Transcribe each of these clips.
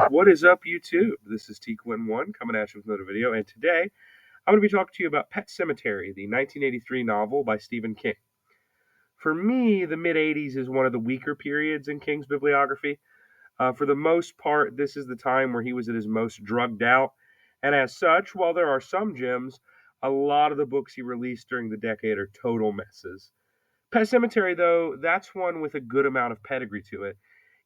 What is up, YouTube? This is T-Quinn1 coming at you with another video, and today I'm going to be talking to you about Pet Sematary, the 1983 novel by Stephen King. For me, the mid-'80s is one of the weaker periods in King's bibliography. For the most part, this is the time where he was at his most drugged out, and as such, while there are some gems, a lot of the books he released during the decade are total messes. Pet Sematary, though, that's one with a good amount of pedigree to it.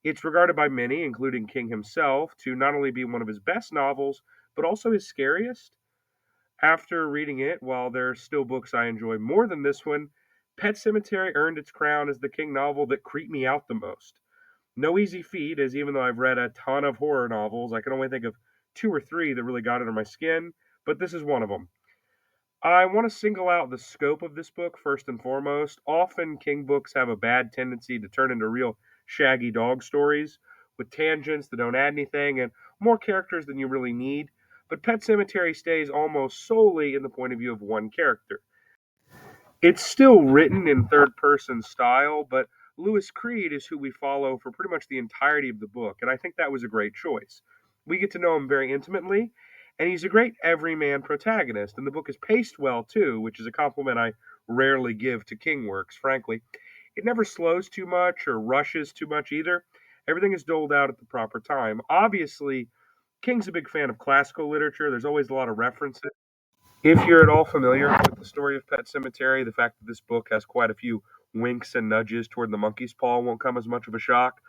It's regarded by many, including King himself, to not only be one of his best novels, but also his scariest. After reading it, while there are still books I enjoy more than this one, Pet Sematary earned its crown as the King novel that creeped me out the most. No easy feat, as even though I've read a ton of horror novels, I can only think of two or three that really got under my skin, but this is one of them. I want to single out the scope of this book first and foremost. Often, King books have a bad tendency to turn into real shaggy dog stories with tangents that don't add anything and more characters than you really need. But Pet Sematary stays almost solely in the point of view of one character. It's still written in third person style, but Lewis Creed is who we follow for pretty much the entirety of the book, and I think that was a great choice. We get to know him very intimately, and he's a great everyman protagonist, and the book is paced well too, which is a compliment I rarely give to King works, frankly. It never slows too much or rushes too much either. Everything is doled out at the proper time. Obviously, King's a big fan of classical literature. There's always a lot of references. If you're at all familiar with the story of Pet Sematary, the fact that this book has quite a few winks and nudges toward the monkey's paw won't come as much of a shock.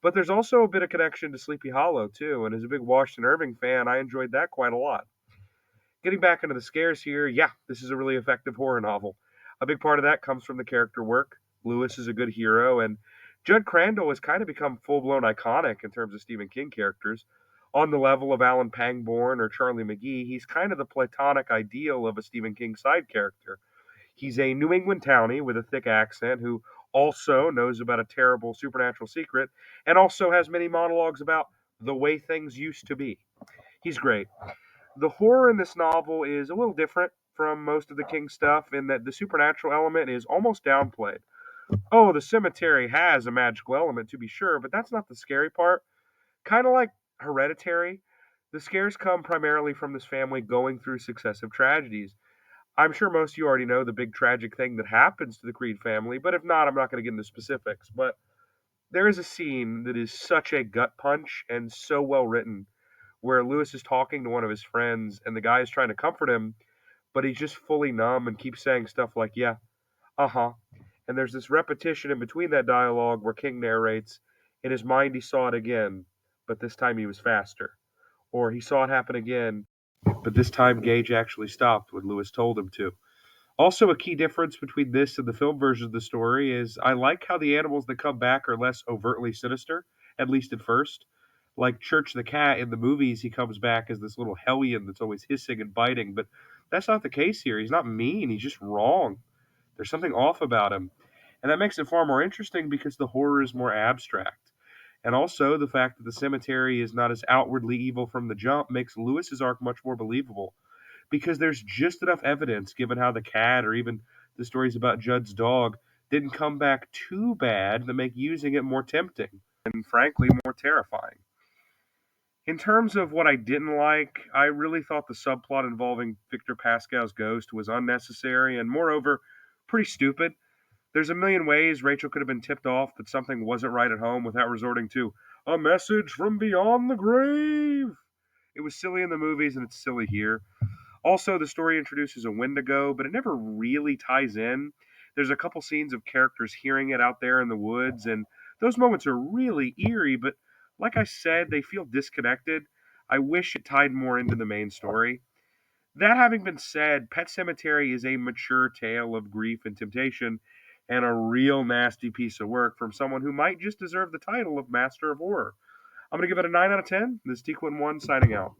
But there's also a bit of connection to Sleepy Hollow, too, and as a big Washington Irving fan, I enjoyed that quite a lot. Getting back into the scares here, yeah, this is a really effective horror novel. A big part of that comes from the character work. Lewis is a good hero, and Judd Crandall has kind of become full blown iconic in terms of Stephen King characters. On the level of Alan Pangborn or Charlie McGee, he's kind of the platonic ideal of a Stephen King side character. He's a New England townie with a thick accent who also knows about a terrible supernatural secret and also has many monologues about the way things used to be. He's great. The horror in this novel is a little different from most of the King stuff in that the supernatural element is almost downplayed. Oh, the cemetery has a magical element to be sure, but that's not the scary part. Kind of like Hereditary, the scares come primarily from this family going through successive tragedies. I'm sure most of you already know the big tragic thing that happens to the Creed family, but if not, I'm not going to get into specifics. But there is a scene that is such a gut punch and so well written where Lewis is talking to one of his friends and the guy is trying to comfort him, but he's just fully numb and keeps saying stuff like, yeah, uh huh. And there's this repetition in between that dialogue where King narrates, in his mind he saw it again, but this time he was faster. Or he saw it happen again, but this time Gage actually stopped when Lewis told him to. Also, a key difference between this and the film version of the story is I like how the animals that come back are less overtly sinister, at least at first. Like Church the Cat in the movies, he comes back as this little hellion that's always hissing and biting, but that's not the case here. He's not mean, he's just wrong. There's something off about him. And that makes it far more interesting because the horror is more abstract. And also, the fact that the cemetery is not as outwardly evil from the jump makes Lewis's arc much more believable because there's just enough evidence, given how the cat or even the stories about Judd's dog didn't come back too bad, that make using it more tempting and, frankly, more terrifying. In terms of what I didn't like, I really thought the subplot involving Victor Pascal's ghost was unnecessary and, moreover, pretty stupid. There's a million ways Rachel could have been tipped off that something wasn't right at home without resorting to a message from beyond the grave. It was silly in the movies and it's silly here. Also, the story introduces a Wendigo, but it never really ties in. There's a couple scenes of characters hearing it out there in the woods, and those moments are really eerie, but like I said, they feel disconnected. I wish it tied more into the main story. That having been said, Pet Sematary is a mature tale of grief and temptation, and a real nasty piece of work from someone who might just deserve the title of Master of Horror. I'm going to give it a 9 out of 10. This is T-Quinn1 signing out.